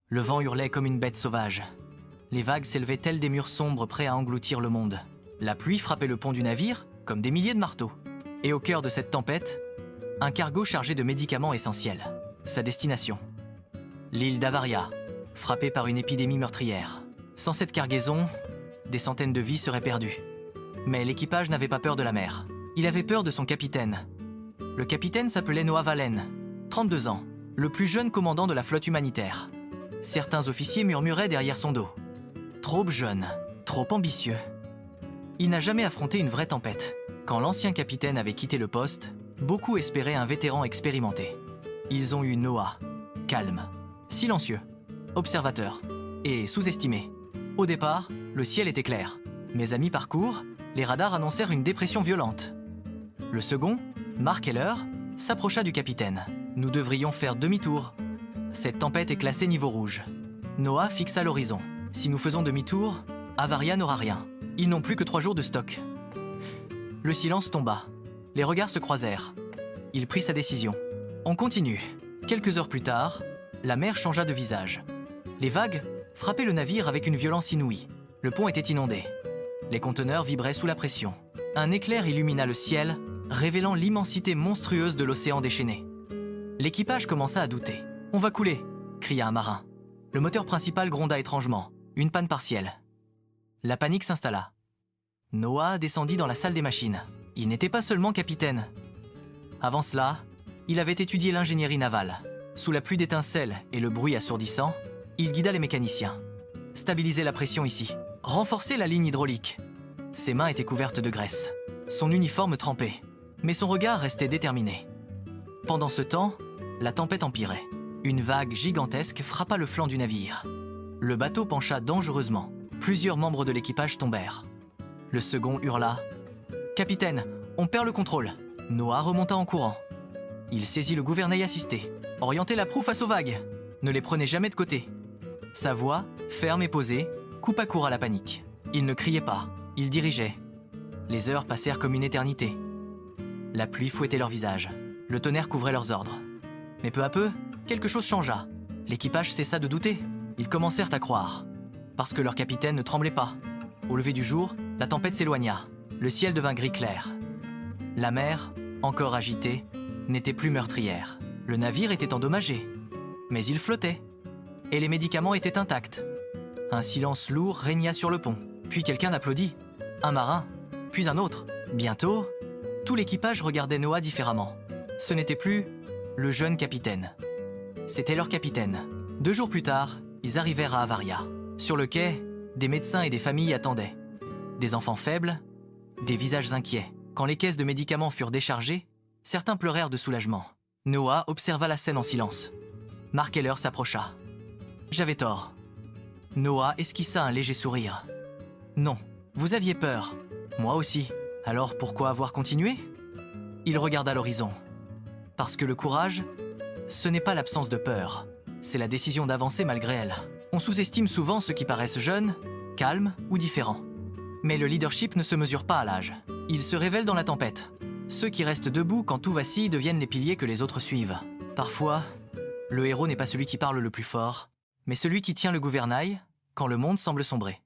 Le vent hurlait comme une bête sauvage. Les vagues s'élevaient telles des murs sombres prêts à engloutir le monde. La pluie frappait le pont du navire comme des milliers de marteaux. Et au cœur de cette tempête, un cargo chargé de médicaments essentiels. Sa destination, l'île d'Avaria, frappée par une épidémie meurtrière. Sans cette cargaison, des centaines de vies seraient perdues. Mais l'équipage n'avait pas peur de la mer. Il avait peur de son capitaine. Le capitaine s'appelait Noah Valen, 32 ans, le plus jeune commandant de la flotte humanitaire. Certains officiers murmuraient derrière son dos. Trop jeune, trop ambitieux. Il n'a jamais affronté une vraie tempête. Quand l'ancien capitaine avait quitté le poste, beaucoup espéraient un vétéran expérimenté. Ils ont eu Noah, calme, silencieux, observateur et sous-estimé. Au départ, le ciel était clair, mais à mi-parcours, les radars annoncèrent une dépression violente. Le second, Mark Heller, s'approcha du capitaine. Nous devrions faire demi-tour. Cette tempête est classée niveau rouge. Noah fixa l'horizon. Si nous faisons demi-tour, Avaria n'aura rien. Ils n'ont plus que 3 jours de stock. Le silence tomba. Les regards se croisèrent. Il prit sa décision. On continue. Quelques heures plus tard, la mer changea de visage. Les vagues frappaient le navire avec une violence inouïe. Le pont était inondé. Les conteneurs vibraient sous la pression. Un éclair illumina le ciel, révélant l'immensité monstrueuse de l'océan déchaîné. L'équipage commença à douter. « On va couler !» cria un marin. Le moteur principal gronda étrangement. Une panne partielle. La panique s'installa. Noah descendit dans la salle des machines. Il n'était pas seulement capitaine. Avant cela, il avait étudié l'ingénierie navale. Sous la pluie d'étincelles et le bruit assourdissant, il guida les mécaniciens. Stabiliser la pression ici. Renforcer la ligne hydraulique. Ses mains étaient couvertes de graisse. Son uniforme trempait. Mais son regard restait déterminé. Pendant ce temps, la tempête empirait. Une vague gigantesque frappa le flanc du navire. Le bateau pencha dangereusement. Plusieurs membres de l'équipage tombèrent. Le second hurla. « Capitaine, on perd le contrôle !» Noah remonta en courant. Il saisit le gouvernail assisté. « Orientez la proue face aux vagues. Ne les prenez jamais de côté. » Sa voix, ferme et posée, coupa court à la panique. Il ne criait pas, il dirigeait. Les heures passèrent comme une éternité. La pluie fouettait leurs visages. Le tonnerre couvrait leurs ordres. Mais peu à peu, quelque chose changea. L'équipage cessa de douter. Ils commencèrent à croire. Parce que leur capitaine ne tremblait pas. Au lever du jour, la tempête s'éloigna. Le ciel devint gris clair. La mer, encore agitée, n'était plus meurtrière. Le navire était endommagé. Mais il flottait. Et les médicaments étaient intacts. Un silence lourd régna sur le pont. Puis quelqu'un applaudit. Un marin, puis un autre. Bientôt, tout l'équipage regardait Noah différemment. Ce n'était plus le jeune capitaine. C'était leur capitaine. 2 jours plus tard, ils arrivèrent à Avaria. Sur le quai, des médecins et des familles attendaient. Des enfants faibles, des visages inquiets. Quand les caisses de médicaments furent déchargées, certains pleurèrent de soulagement. Noah observa la scène en silence. Mark Heller s'approcha. « J'avais tort. » Noah esquissa un léger sourire. « Non, vous aviez peur. Moi aussi. Alors pourquoi avoir continué ?» Il regarda l'horizon. Parce que le courage, ce n'est pas l'absence de peur. C'est la décision d'avancer malgré elle. On sous-estime souvent ceux qui paraissent jeunes, calmes ou différents. Mais le leadership ne se mesure pas à l'âge. Il se révèle dans la tempête. Ceux qui restent debout quand tout vacille deviennent les piliers que les autres suivent. Parfois, le héros n'est pas celui qui parle le plus fort, mais celui qui tient le gouvernail quand le monde semble sombrer.